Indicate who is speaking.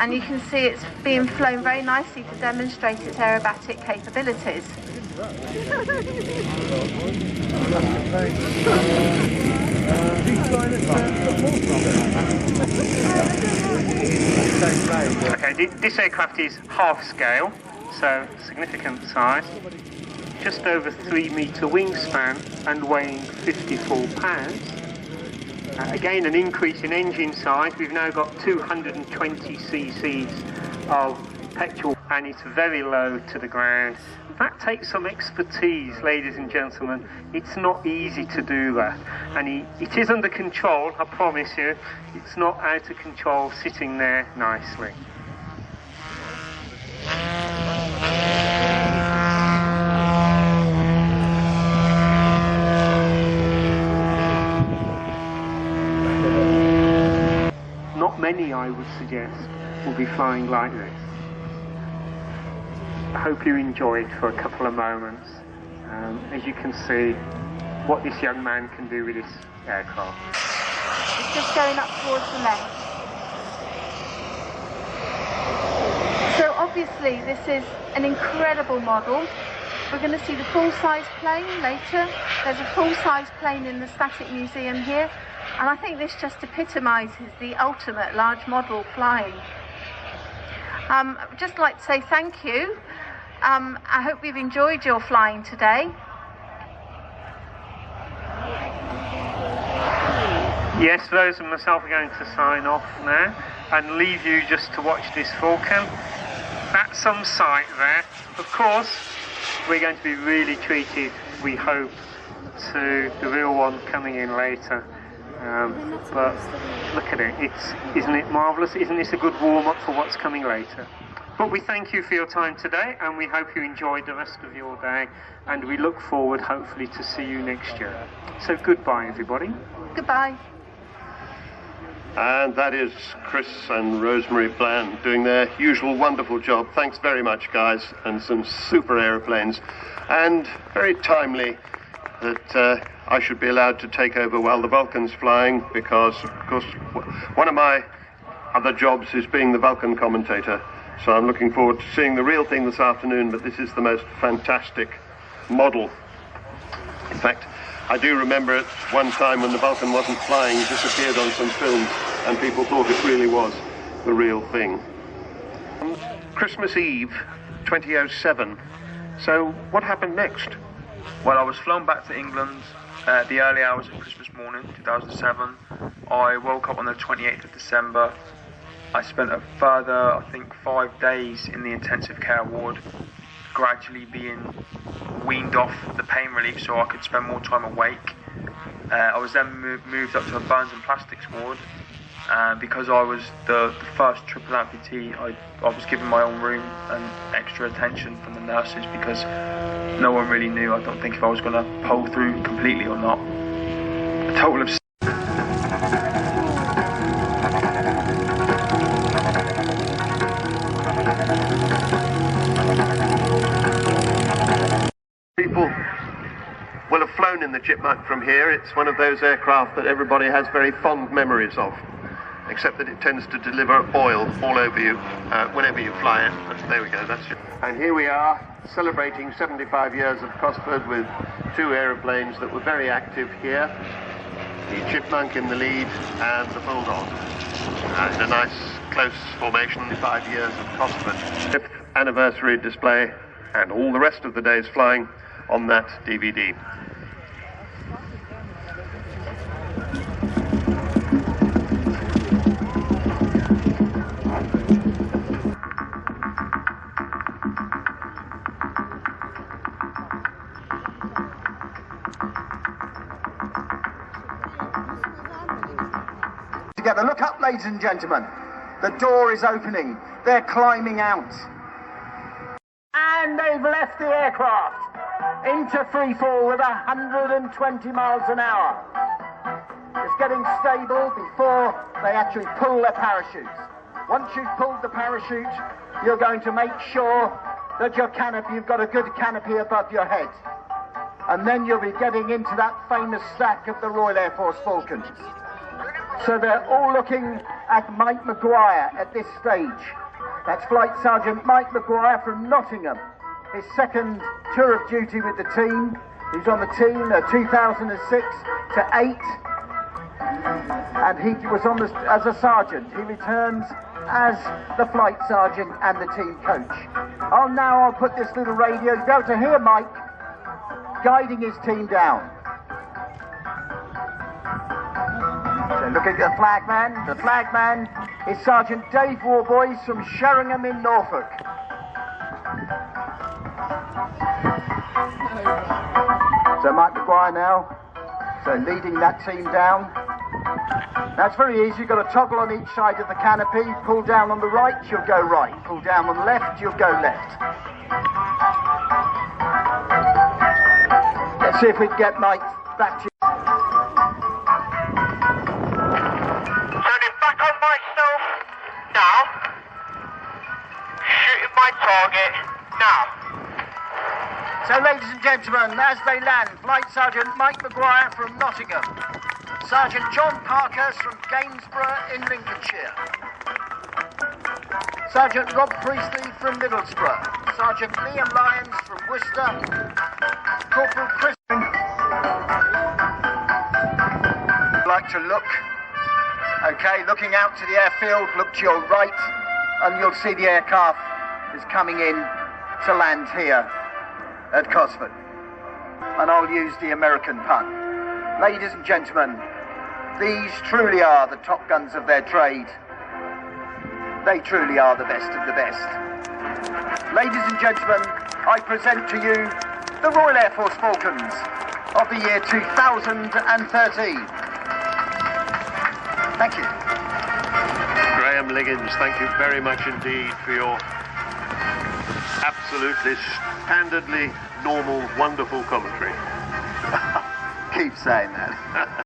Speaker 1: and you can see it's being flown very nicely to demonstrate its aerobatic capabilities.
Speaker 2: Okay, this aircraft is half scale, so significant size. Just over 3-metre wingspan and weighing 54 pounds. Again, an increase in engine size. We've now got 220 cc's of petrol, and it's very low to the ground. That takes some expertise, ladies and gentlemen. It's not easy to do that, and it is under control, I promise you. It's not out of control, sitting there nicely. Not many, I would suggest, will be flying like this. I hope you enjoyed for a couple of moments. As you can see, what this young man can do with this aircraft.
Speaker 1: It's just going up towards the left. So obviously this is an incredible model. We're going to see the full-size plane later. There's a full-size plane in the Static Museum here, and I think this just epitomises the ultimate large model flying. I'd just like to say thank you. I hope you've enjoyed your flying today.
Speaker 2: Yes, Rose and myself are going to sign off now and leave you just to watch this Falcon. That's some sight there. Of course, we're going to be really treated, we hope, to the real one coming in later. But look at it, isn't it marvellous? Isn't this a good warm-up for what's coming later? But we thank you for your time today, and we hope you enjoyed the rest of your day, and we look forward hopefully to see you next year. So goodbye everybody.
Speaker 1: Goodbye.
Speaker 3: And that is Chris and Rosemary Bland doing their usual wonderful job. Thanks very much, guys, and some super aeroplanes. And very timely that I should be allowed to take over while the Vulcan's flying, because, of course, one of my other jobs is being the Vulcan commentator. So I'm looking forward to seeing the real thing this afternoon, but this is the most fantastic model. In fact, I do remember at one time when the Falcon wasn't flying, it disappeared on some films, and people thought it really was the real thing. Christmas Eve, 2007. So what happened next?
Speaker 4: Well, I was flown back to England the early hours of Christmas morning, 2007. I woke up on the 28th of December. I spent a further, I think, 5 days in the intensive care ward, gradually being weaned off the pain relief so I could spend more time awake. I was then moved up to a burns and plastics ward. Because I was the first triple amputee, I was given my own room and extra attention from the nurses, because no one really knew, I don't think, if I was going to pull through completely or not. A total of
Speaker 3: people will have flown in the Chipmunk from here. It's one of those aircraft that everybody has very fond memories of, except that it tends to deliver oil all over you whenever you fly it. But there we go, that's it. And here we are, celebrating 75 years of Cosford with two aeroplanes that were very active here. The Chipmunk in the lead and the Bulldog. In a nice close formation, 5 years of Cosford. 5th anniversary display and all the rest of the day's flying on that DVD.
Speaker 5: Together, look up, ladies and gentlemen. The door is opening. They're climbing out. And they've left the aircraft into free fall with 120 miles an hour. It's getting stable before they actually pull their parachutes. Once you've pulled the parachute, you're going to make sure that your canopy, you've got a good canopy above your head. And then you'll be getting into that famous stack of the Royal Air Force Falcons. So they're all looking at Mike Maguire at this stage. That's Flight Sergeant Mike Maguire from Nottingham. His second tour of duty with the team. He's on the team 2006 to 8. And he was on as a sergeant. He returns as the flight sergeant and the team coach. I'll put this little radio. You'll be able to hear Mike guiding his team down. So look at the flagman. The flagman is Sergeant Dave Warboys from Sheringham in Norfolk. So Mike Maguire now, so leading that team down. That's very easy. You've got to toggle on each side of the canopy. Pull down on the right, you'll go right. Pull down on the left, you'll go left. Let's see if we can get Mike back to you.
Speaker 6: Turning back on myself now. Shooting my target now.
Speaker 5: So ladies and gentlemen, as they land, Flight Sergeant Mike Maguire from Nottingham. Sergeant John Parkhurst from Gainsborough in Lincolnshire. Sergeant Rob Priestley from Middlesbrough. Sergeant Liam Lyons from Worcester. Corporal Chris. Like to look. Okay, looking out to the airfield, look to your right, and you'll see the aircraft is coming in to land here at Cosford. And I'll use the American pun. Ladies and gentlemen, these truly are the top guns of their trade. They truly are the best of the best. Ladies and gentlemen, I present to you the Royal Air Force Falcons of the year 2013. Thank you.
Speaker 3: Graham Liggins, thank you very much indeed for your absolutely standardly normal, wonderful commentary.
Speaker 5: Keep saying that.